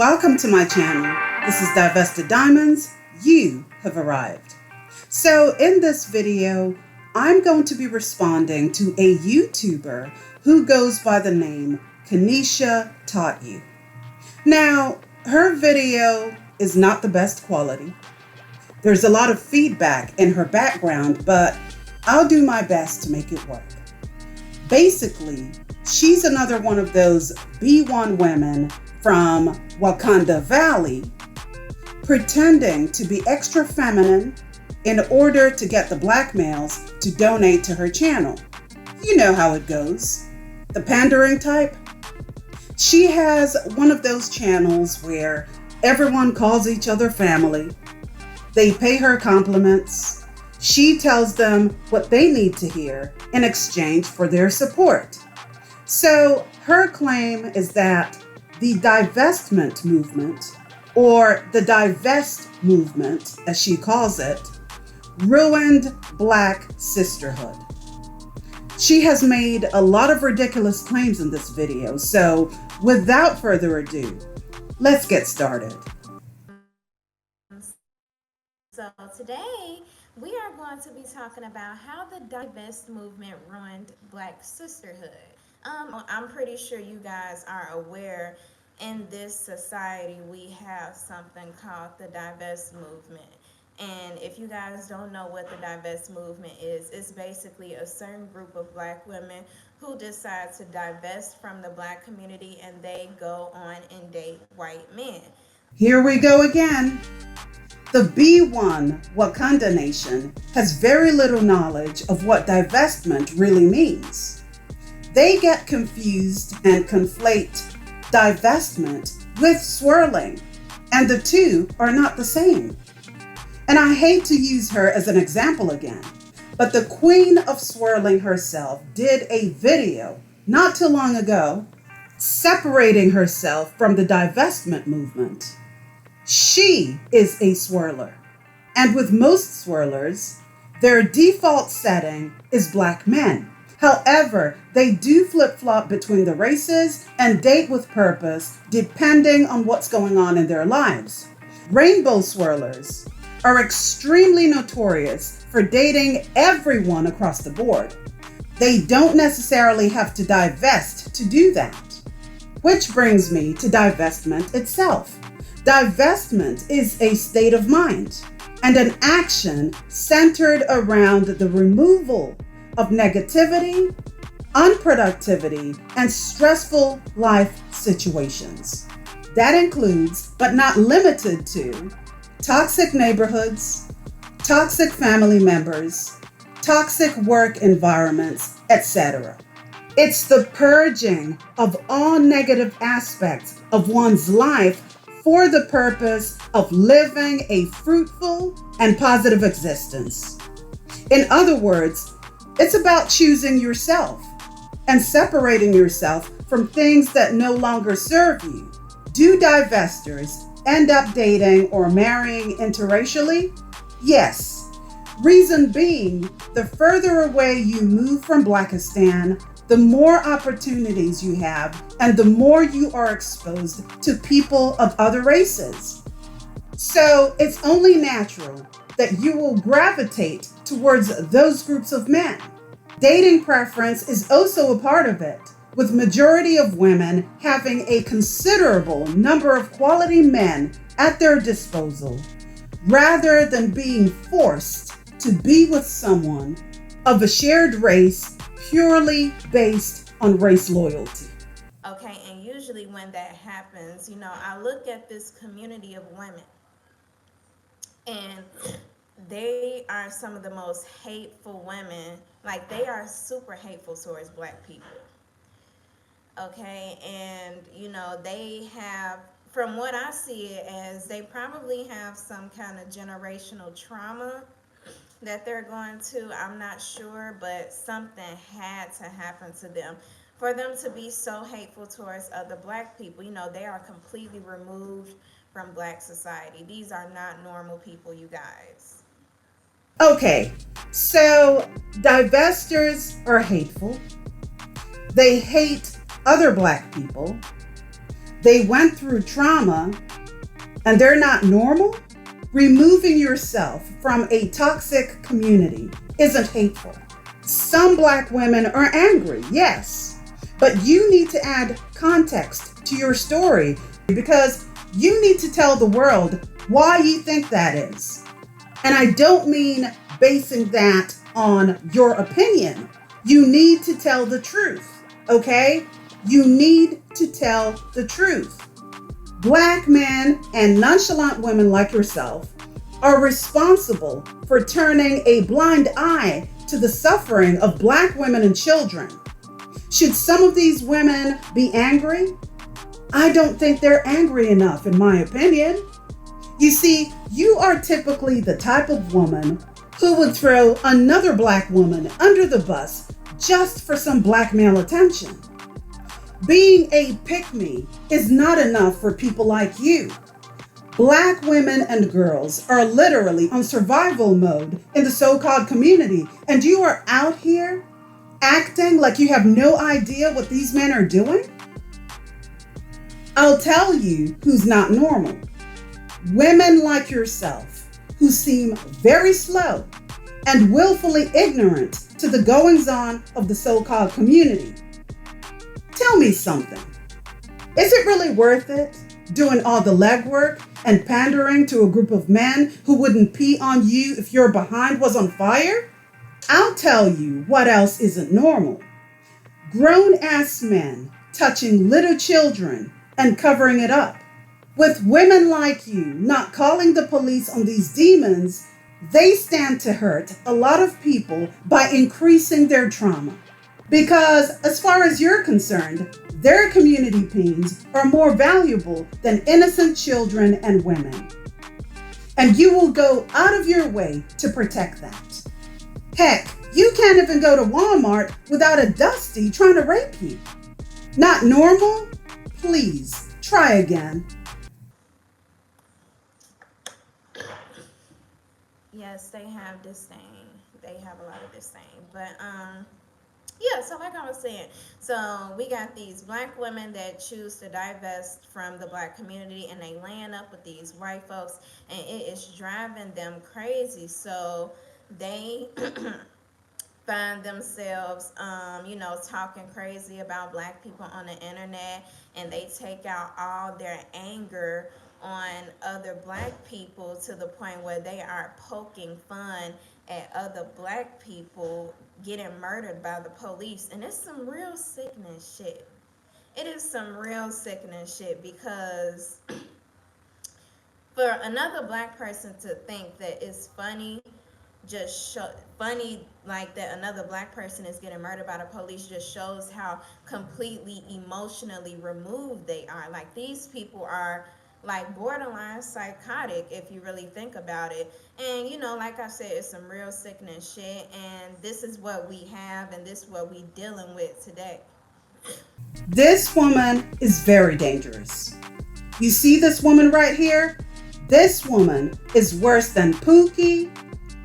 Welcome to my channel. This is Divested Diamonds. You have arrived. So in this video, I'm going to be responding to a YouTuber who goes by the name Kanisha Taught You. Now, her video is not the best quality. There's a lot of feedback in her background, but I'll do my best to make it work. Basically, she's another one of those B1 women from Wakanda Valley, pretending to be extra feminine in order to get the black males to donate to her channel. You know how it goes. The pandering type. She has one of those channels where everyone calls each other family. They pay her compliments. She tells them what they need to hear in exchange for their support. So her claim is that the divestment movement, or the Divest movement, as she calls it, ruined Black sisterhood. She has made a lot of ridiculous claims in this video, so without further ado, let's get started. So today we are going to be talking about how the Divest movement ruined Black sisterhood. I'm pretty sure you guys are aware in this society we have something called the Divest movement. And if you guys don't know what the Divest movement is, it's basically a certain group of Black women who decide to divest from the Black community and they go on and date white men. Here we go again. The B1 Wakanda Nation has very little knowledge of what divestment really means. They get confused and conflate divestment with swirling, and the two are not the same. And I hate to use her as an example again, but the queen of swirling herself did a video not too long ago separating herself from the divestment movement. She is a swirler, and with most swirlers, their default setting is Black men. However, they do flip-flop between the races and date with purpose depending on what's going on in their lives. Rainbow swirlers are extremely notorious for dating everyone across the board. They don't necessarily have to divest to do that. Which brings me to divestment itself. Divestment is a state of mind and an action centered around the removal of negativity, unproductivity, and stressful life situations. That includes, but not limited to, toxic neighborhoods, toxic family members, toxic work environments, etc. It's the purging of all negative aspects of one's life for the purpose of living a fruitful and positive existence. In other words, it's about choosing yourself and separating yourself from things that no longer serve you. Do divestors end up dating or marrying interracially? Yes. Reason being, the further away you move from Blackistan, the more opportunities you have and the more you are exposed to people of other races. So it's only natural that you will gravitate towards those groups of men. Dating preference is also a part of it, with majority of women having a considerable number of quality men at their disposal, rather than being forced to be with someone of a shared race purely based on race loyalty. Okay, and usually when that happens, I look at this community of women and they are some of the most hateful women. Like, they are super hateful towards Black people. Okay, and they have, from what I see it as, they probably have some kind of generational trauma that they're going to. I'm not sure, but something had to happen to them for them to be so hateful towards other Black people. They are completely removed from Black society. These are not normal people, you guys. Okay, so divestors are hateful. They hate other Black people. they went through trauma and they're not normal, removing yourself from a toxic community isn't hateful. Some Black women are angry, yes, but you need to add context to your story because you need to tell the world why you think that is. And I don't mean basing that on your opinion. You need to tell the truth, okay? You need to tell the truth. Black men and nonchalant women like yourself are responsible for turning a blind eye to the suffering of Black women and children. Should some of these women be angry? I don't think they're angry enough, in my opinion. You see, you are typically the type of woman who would throw another Black woman under the bus just for some Black male attention. Being a pick-me is not enough for people like you. Black women and girls are literally on survival mode in the so-called community, and you are out here acting like you have no idea what these men are doing? I'll tell you who's not normal. Women like yourself who seem very slow and willfully ignorant to the goings-on of the so-called community. Tell me something. Is it really worth it doing all the legwork and pandering to a group of men who wouldn't pee on you if your behind was on fire? I'll tell you what else isn't normal. Grown-ass men touching little children and covering it up. With women like you not calling the police on these demons, they stand to hurt a lot of people by increasing their trauma. Because as far as you're concerned, their community peens are more valuable than innocent children and women. And you will go out of your way to protect that. Heck, you can't even go to Walmart without a Dusty trying to rape you. Not normal? Please, try again. Yes, they have disdain. They have a lot of disdain. But yeah, so like I was saying, so we got these Black women that choose to divest from the Black community, and they land up with these white folks, and it is driving them crazy. So they find themselves, talking crazy about Black people on the internet, and they take out all their anger on other Black people to the point where they are poking fun at other Black people getting murdered by the police. And it's some real sickening shit. It is some real sickening shit, because for another Black person to think that it's funny, funny like that another Black person is getting murdered by the police, just shows how completely emotionally removed they are. Like, these people are like borderline psychotic if you really think about it. And like I said, it's some real sickening shit, and this is what we have, and this is what we dealing with today. This woman is very dangerous. You see this woman right here? This woman is worse than Pookie,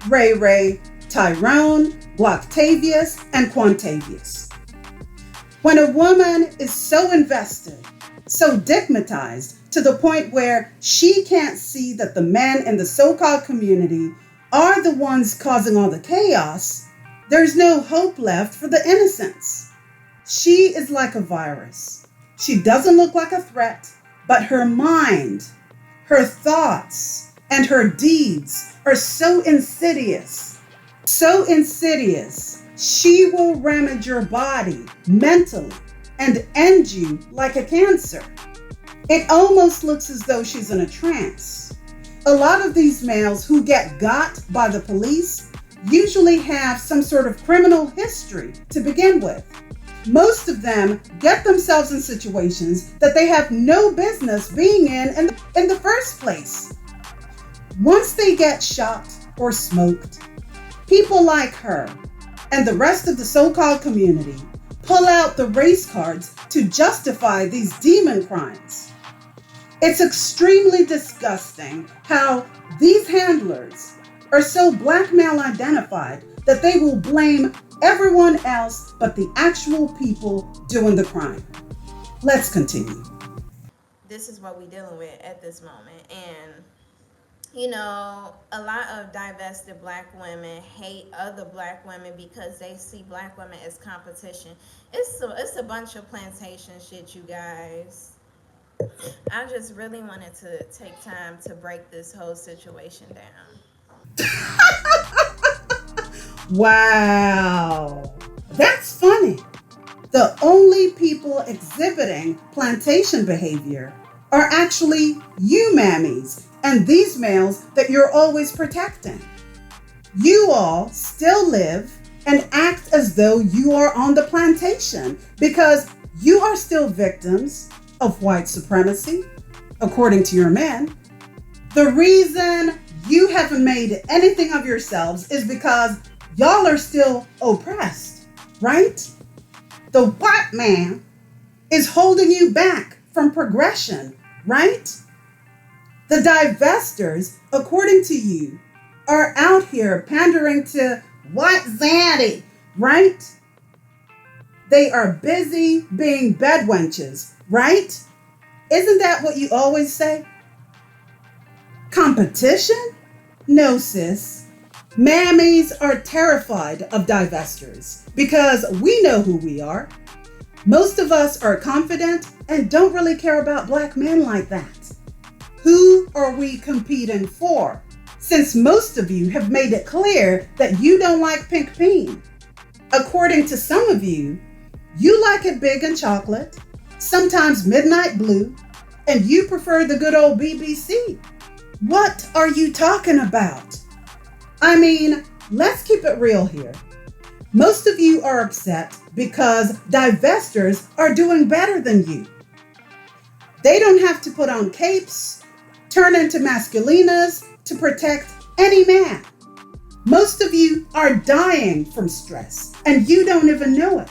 Ray Ray, Tyrone, Blocktavius, and Quantavius. When a woman is so invested, so digmatized, to the point where she can't see that the men in the so-called community are the ones causing all the chaos, there's no hope left for the innocents. She is like a virus. She doesn't look like a threat, but her mind, her thoughts, and her deeds are so insidious. So insidious, she will ramage your body mentally and end you like a cancer. It almost looks as though she's in a trance. A lot of these males who get got by the police usually have some sort of criminal history to begin with. Most of them get themselves in situations that they have no business being in the first place. Once they get shot or smoked, people like her and the rest of the so-called community pull out the race cards to justify these demon crimes. It's extremely disgusting how these handlers are so Black male identified that they will blame everyone else but the actual people doing the crime. Let's continue. this is what we're dealing with at this moment. And you know, a lot of divested black women hate other black women because they see black women as competition. It's a bunch of plantation shit, you guys. I just really wanted to take time to break this whole situation down. Wow. That's funny. The only people exhibiting plantation behavior are actually you mammies and these males that you're always protecting. You all still live and act as though you are on the plantation because you are still victims of white supremacy, according to your men. The reason you haven't made anything of yourselves is because y'all are still oppressed, right? The white man is holding you back from progression, right? The divestors, according to you, are out here pandering to white zaddy, right? They are busy being bedwenches, right? Isn't that what you always say? Competition? No, sis. Mammies are terrified of divestors because we know who we are. Most of us are confident and don't really care about black men like that. Who are we competing for? Since most of you have made it clear that you don't like pink bean. According to some of you, you like it big and chocolate, sometimes midnight blue, and you prefer the good old BBC. What are you talking about? I mean, let's keep it real here. Most of you are upset because divestors are doing better than you. They don't have to put on capes, turn into masculinas to protect any man. Most of you are dying from stress and you don't even know it.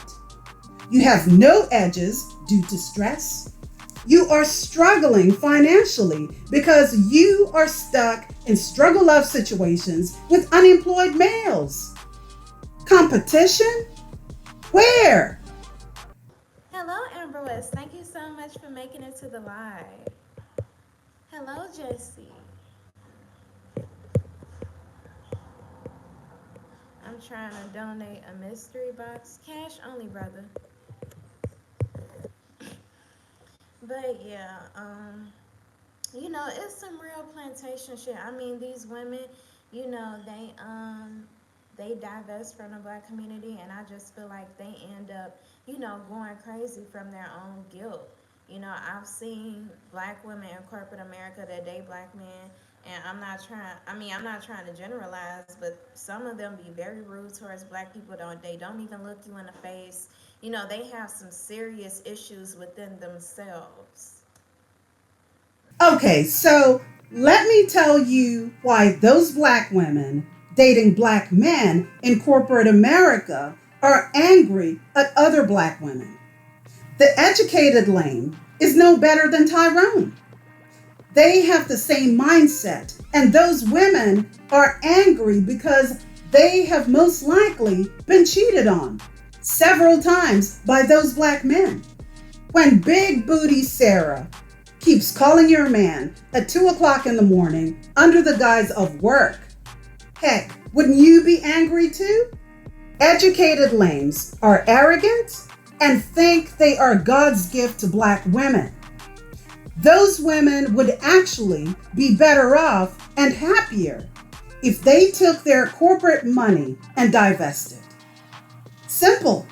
You have no edges due to stress. You are struggling financially because you are stuck in struggle love situations with unemployed males. Competition? Where? Hello, Amber West. Thank you so much for making it to the live. Hello, Jesse. I'm trying to donate a mystery box. Cash only, brother. But yeah, you know, it's some real plantation shit. I mean, these women, you know, they divest from the black community, and I just feel like they end up, you know, going crazy from their own guilt. You know, I've seen black women in corporate America that date black men, and I'm not trying to generalize, but some of them be very rude towards black people. They don't even look you in the face. You know, they have some serious issues within themselves. Okay, so let me tell you why those black women dating black men in corporate America are angry at other black women. The educated lame is no better than Tyrone. They have the same mindset, and those women are angry because they have most likely been cheated on several times by those black men. When Big Booty Sarah keeps calling your man at 2 o'clock in the morning under the guise of work, heck, wouldn't you be angry too? Educated lames are arrogant and think they are God's gift to black women. Those women would actually be better off and happier if they took their corporate money and divested. Simple.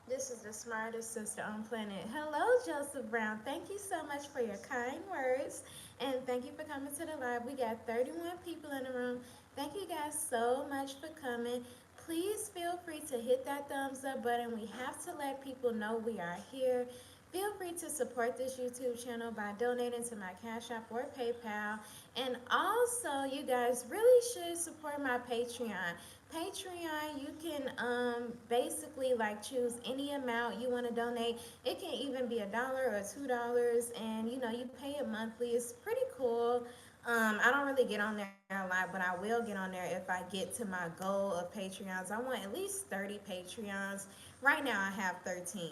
This is the smartest sister on planet. Hello, Joseph Brown. Thank you so much for your kind words. And thank you for coming to the live. We got 31 people in the room. Thank you guys so much for coming. Please feel free to hit that thumbs up button. We have to let people know we are here. Feel free to support this YouTube channel by donating to my Cash App or PayPal. And also, you guys really should support my Patreon. Patreon, you can basically like choose any amount you want to donate. It can even be $1 or $2, and you know you pay it monthly. It's pretty cool. I don't really get on there a lot, but I will get on there if I get to my goal of Patreons. I want at least 30 Patreons. Right now, I have 13.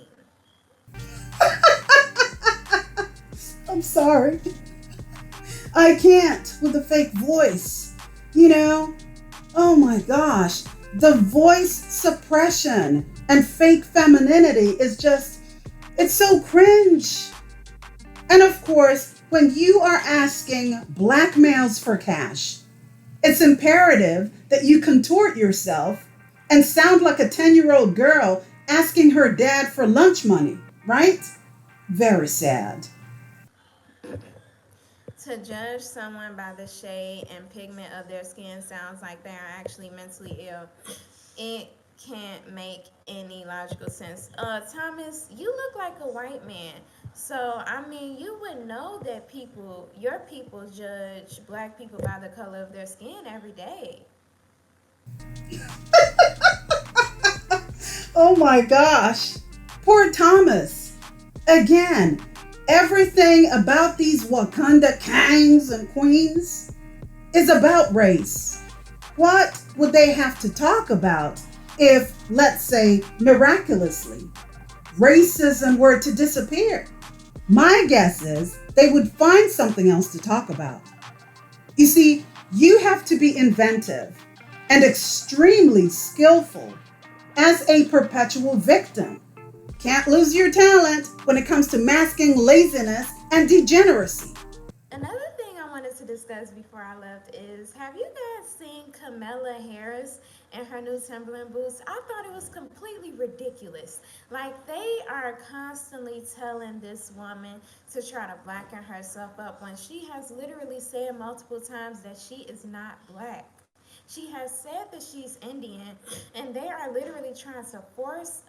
I'm sorry. I can't with the fake voice. You know, oh my gosh. The voice suppression and fake femininity is just, it's so cringe. And of course, when you are asking black males for cash, it's imperative that you contort yourself and sound like a 10-year-old girl asking her dad for lunch money, right? Very sad. To judge someone by the shade and pigment of their skin sounds like they are actually mentally ill. It can't make any logical sense. Thomas, you look like a white man. So, I mean, you would know that your people judge black people by the color of their skin every day. Oh my gosh. Poor Thomas. Again, everything about these Wakanda kings and queens is about race. What would they have to talk about if, let's say, miraculously, racism were to disappear? My guess is they would find something else to talk about. You see, you have to be inventive and extremely skillful as a perpetual victim. Can't lose your talent when it comes to masking laziness and degeneracy. Another thing I wanted to discuss before I left is, have you guys seen Kamala Harris and her new Timberland boots? I thought it was completely ridiculous. Like, they are constantly telling this woman to try to blacken herself up when she has literally said multiple times that she is not black. She has said that she's Indian, and they are literally trying to force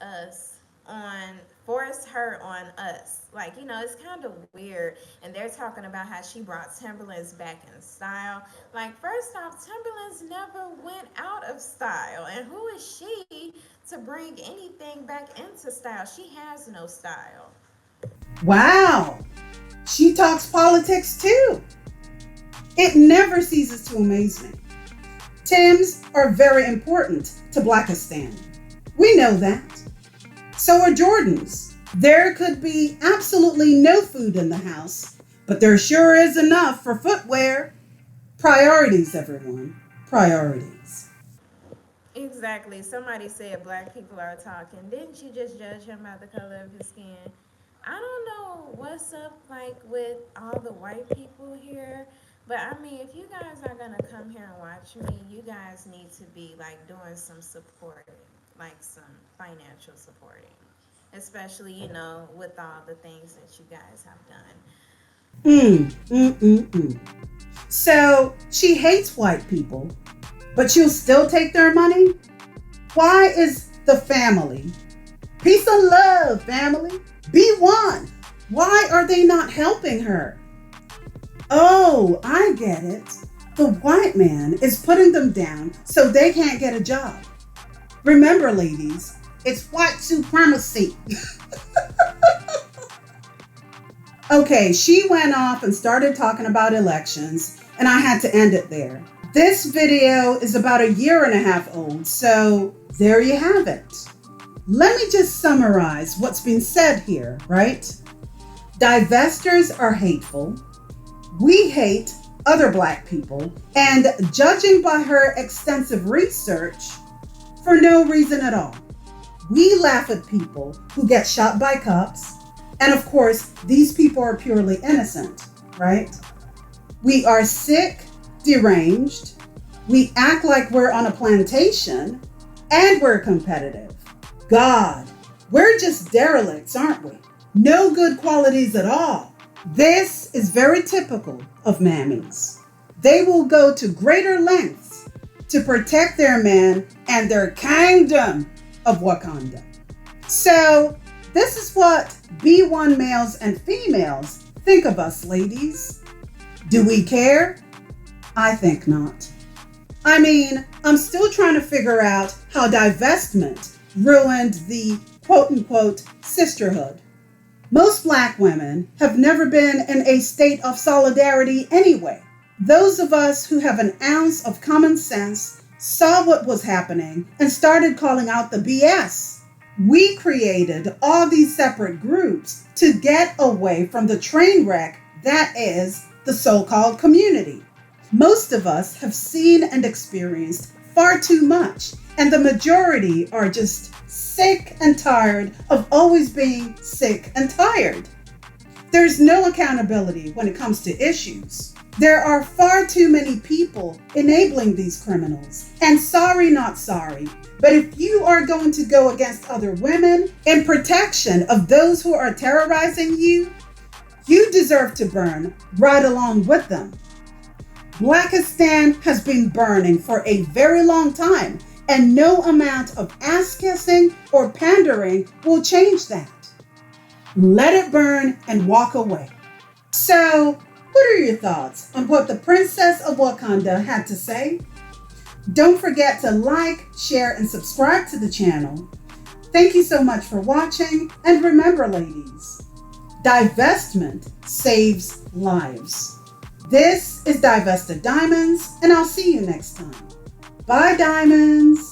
her on us. Like, it's kind of weird. And they're talking about how she brought Timberlands back in style. Like, first off, Timberlands never went out of style. And who is she to bring anything back into style? She has no style. Wow, she talks politics too. It never ceases to amaze me. Tims are very important to Blackistan. We know that. So are Jordans. There could be absolutely no food in the house, but there sure is enough for footwear. Priorities, everyone. Priorities. Exactly. Somebody said black people are talking. Didn't you just judge him by the color of his skin? I don't know what's up like with all the white people here, but I mean, if you guys are gonna come here and watch me, you guys need to be like doing some supporting, like some financial supporting, especially with all the things that you guys have done. So she hates white people, but she'll still take their money? Why is the family? Peace and love, family. Be one. Why are they not helping her? Oh, I get it. The white man is putting them down so they can't get a job. Remember, ladies, it's white supremacy. Okay, she went off and started talking about elections, and I had to end it there. This video is about a year and a half old, so there you have it. Let me just summarize what's been said here, right? Divestors are hateful. We hate other black people, and judging by her extensive research, for no reason at all. We laugh at people who get shot by cops, and of course, these people are purely innocent, right? We are sick, deranged, we act like we're on a plantation, and we're competitive. God, we're just derelicts, aren't we? No good qualities at all. This is very typical of mammies. They will go to greater lengths to protect their man and their kingdom of Wakanda. So, this is what B1 males and females think of us, ladies. Do we care? I think not. I mean, I'm still trying to figure out how divestment ruined the quote-unquote sisterhood. Most black women have never been in a state of solidarity anyway. Those of us who have an ounce of common sense saw what was happening and started calling out the BS. We created all these separate groups to get away from the train wreck That is the so-called community. Most of us have seen and experienced far too much, and the majority are just sick and tired of always being sick and tired. There's no accountability when it comes to issues. There are far too many people enabling these criminals. And sorry, not sorry, but if you are going to go against other women in protection of those who are terrorizing you, you deserve to burn right along with them. Blackistan has been burning for a very long time, and no amount of ass-kissing or pandering will change that. Let it burn and walk away. So, what are your thoughts on what the Princess of Wakanda had to say? Don't forget to like, share, and subscribe to the channel. Thank you so much for watching, and remember, ladies, divestment saves lives. This is Divested Diamonds, and I'll see you next time. Bye, diamonds.